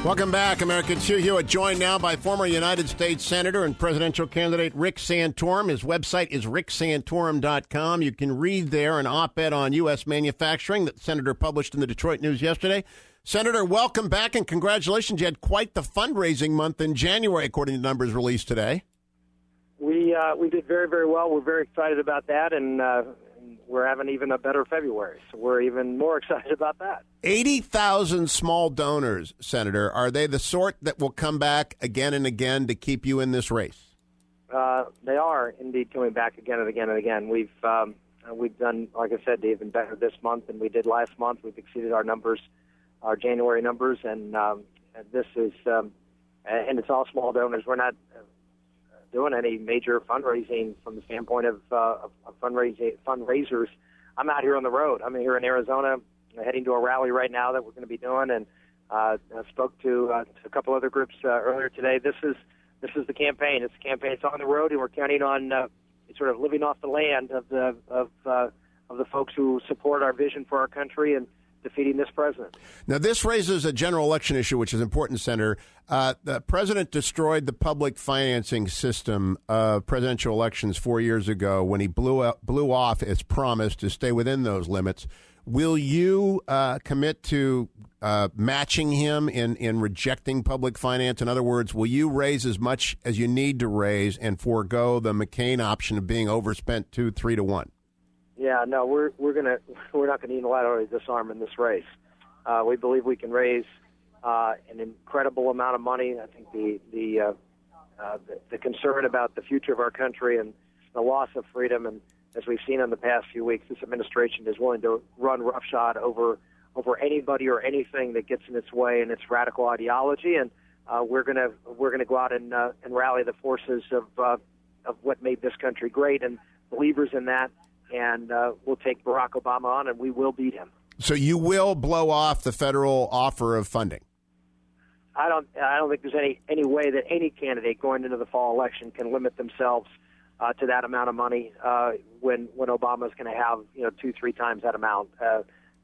Welcome back, Americans. Hugh Hewitt, joined now by former United States Senator and presidential candidate Rick Santorum. His website is ricksantorum.com. You can read there an op-ed on U.S. manufacturing that the Senator published in the Detroit News yesterday. Senator, welcome back and congratulations. You had quite the fundraising month in January, according to numbers released today. We did very, very well. We're very excited about that, and we're having even a better February, so we're even more excited about that. 80,000 small donors, Senator. Are they the sort that will come back again and again to keep you in this race? They are indeed coming back again and again and again. We've done, like I said, even better this month than we did last month. We've exceeded our numbers, our January numbers, and this is, and it's all small donors. We're not doing any major fundraising from the standpoint of fundraisers. I'm out here on the road. I'm here in Arizona, heading to a rally right now that we're going to be doing, and I spoke to a couple other groups earlier today. This is the campaign. It's the campaign. It's on the road, and we're counting on sort of living off the land of the folks who support our vision for our country and defeating this president. Now, this raises a general election issue, which is important, Senator. The president destroyed the public financing system of presidential elections 4 years ago when he blew off its promise to stay within those limits. Will you commit to matching him in rejecting public finance? In other words, will you raise as much as you need to raise and forego the McCain option of being overspent 2-3 to 1? Yeah, no, we're not going to unilaterally disarm in this race. We believe we can raise an incredible amount of money. I think the concern about the future of our country and the loss of freedom, and as we've seen in the past few weeks, this administration is willing to run roughshod over anybody or anything that gets in its way and its radical ideology. And we're gonna go out and rally the forces of what made this country great and believers in that. And we'll take Barack Obama on, and we will beat him. So you will blow off the federal offer of funding? I don't think there's any way that any candidate going into the fall election can limit themselves to that amount of money when Obama's going to have 2-3 times that amount.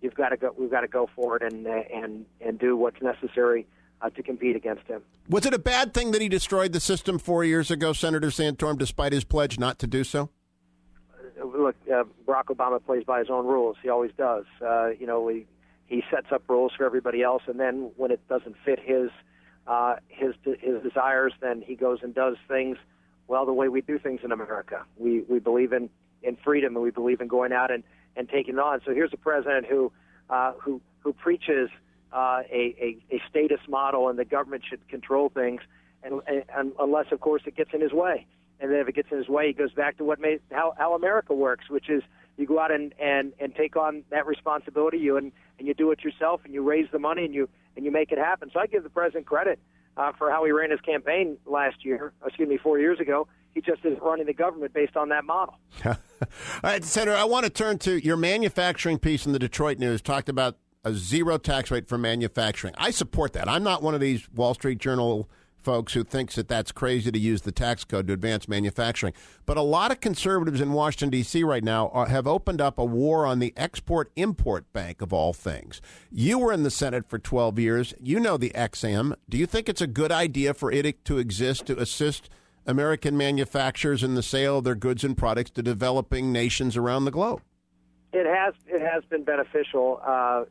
We've got to go for it and do what's necessary to compete against him. Was it a bad thing that he destroyed the system 4 years ago, Senator Santorum, despite his pledge not to do so? Look, Barack Obama plays by his own rules. He always does. He sets up rules for everybody else, and then when it doesn't fit his desires, then he goes and does things, well, the way we do things in America. We believe in freedom, and we believe in going out and taking it on. So here's a president who preaches a statist model, and the government should control things, and unless, of course, it gets in his way. And then if it gets in his way, he goes back to how America works, which is you go out and take on that responsibility, and you do it yourself, and you raise the money, and you make it happen. So I give the president credit for how he ran his campaign 4 years ago. He just isn't running the government based on that model. All right, Senator, I want to turn to your manufacturing piece in the Detroit News, talked about a zero tax rate for manufacturing. I support that. I'm not one of these Wall Street Journal folks who thinks that that's crazy to use the tax code to advance manufacturing. But a lot of conservatives in Washington, D.C. right now have opened up a war on the Export-Import Bank, of all things. You were in the Senate for 12 years. You know the XM. Do you think it's a good idea for it to exist to assist American manufacturers in the sale of their goods and products to developing nations around the globe? It has been beneficial. I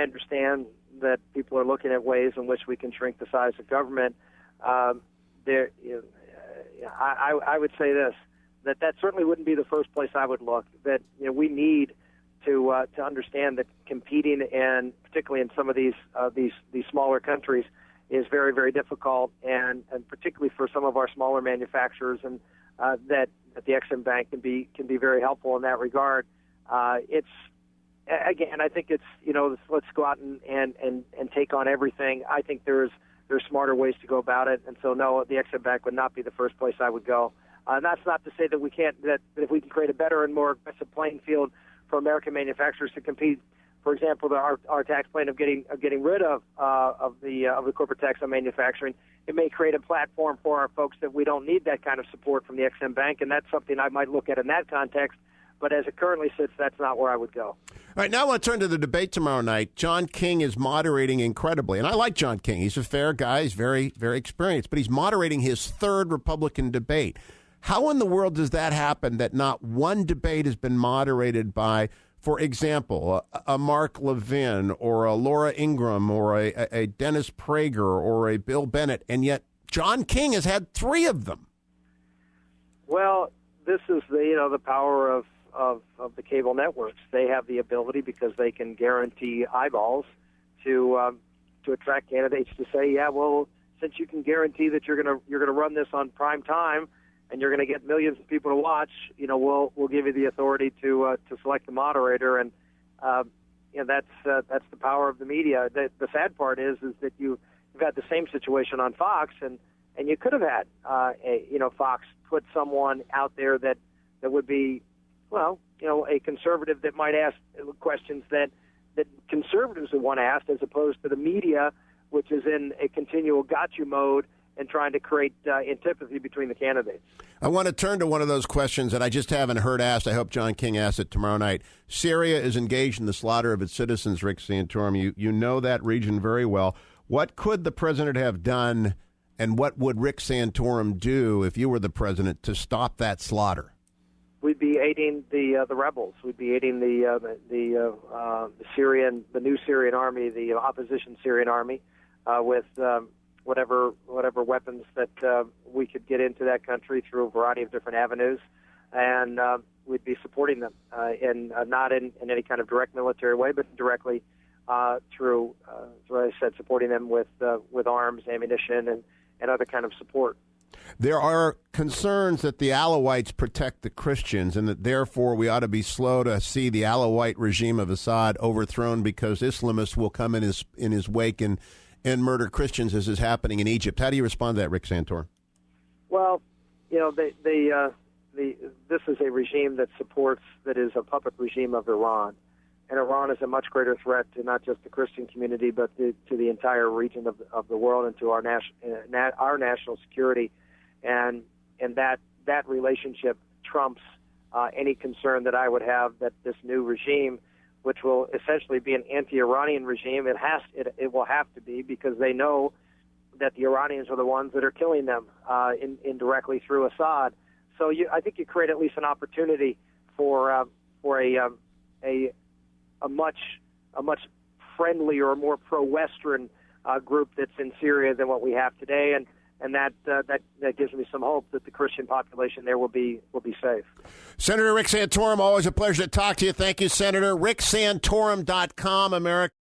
understand that people are looking at ways in which we can shrink the size of government. I would say this, that certainly wouldn't be the first place I would look. That we need to understand that competing, and particularly in some of these smaller countries, is very, very difficult, and particularly for some of our smaller manufacturers, and that the Ex-Im Bank can be very helpful in that regard. Again, I think it's let's go out and take on everything. I think there's smarter ways to go about it, and so no, the Ex-Im Bank would not be the first place I would go. And that's not to say that we can't, that if we can create a better and more aggressive playing field for American manufacturers to compete. For example, our tax plan of getting rid of the corporate tax on manufacturing, it may create a platform for our folks that we don't need that kind of support from the Ex-Im Bank, and that's something I might look at in that context. But as it currently sits, that's not where I would go. All right, now I want to turn to the debate tomorrow night. John King is moderating incredibly, and I like John King. He's a fair guy. He's very, very experienced, but he's moderating his third Republican debate. How in the world does that happen that not one debate has been moderated by, for example, a Mark Levin or a Laura Ingraham or a Dennis Prager or a Bill Bennett, and yet John King has had three of them? Well, this is the power of the cable networks. They have the ability, because they can guarantee eyeballs, to attract candidates to say, yeah, well, since you can guarantee that you're gonna run this on prime time and you're going to get millions of people to watch, we'll give you the authority to select the moderator, and that's the power of the media. The sad part is that you've had the same situation on Fox, and you could have had Fox put someone out there that would be, a conservative that might ask questions that conservatives would want to ask, as opposed to the media, which is in a continual got you mode and trying to create antipathy between the candidates. I want to turn to one of those questions that I just haven't heard asked. I hope John King asks it tomorrow night. Syria is engaged in the slaughter of its citizens, Rick Santorum. You know that region very well. What could the president have done, and what would Rick Santorum do if you were the president to stop that slaughter? We'd be aiding the rebels. We'd be aiding the new Syrian army, the opposition Syrian army, with whatever weapons that we could get into that country through a variety of different avenues, and we'd be supporting them not in any kind of direct military way, but directly through, as I said, supporting them with arms, ammunition, and other kind of support. There are concerns that the Alawites protect the Christians, and that therefore we ought to be slow to see the Alawite regime of Assad overthrown, because Islamists will come in his wake and murder Christians, as is happening in Egypt. How do you respond to that, Rick Santorum? Well, this is a regime that is a puppet regime of Iran. And Iran is a much greater threat to not just the Christian community, but to the entire region of the world, and to our national security. And that relationship trumps any concern that I would have that this new regime, which will essentially be an anti-Iranian regime, it will have to be, because they know that the Iranians are the ones that are killing them indirectly through Assad. So I think you create at least an opportunity for a much friendlier, more pro-Western group that's in Syria than what we have today, and that gives me some hope that the Christian population there will be safe. Senator Rick Santorum, always a pleasure to talk to you. Thank you, Senator. RickSantorum.com, America.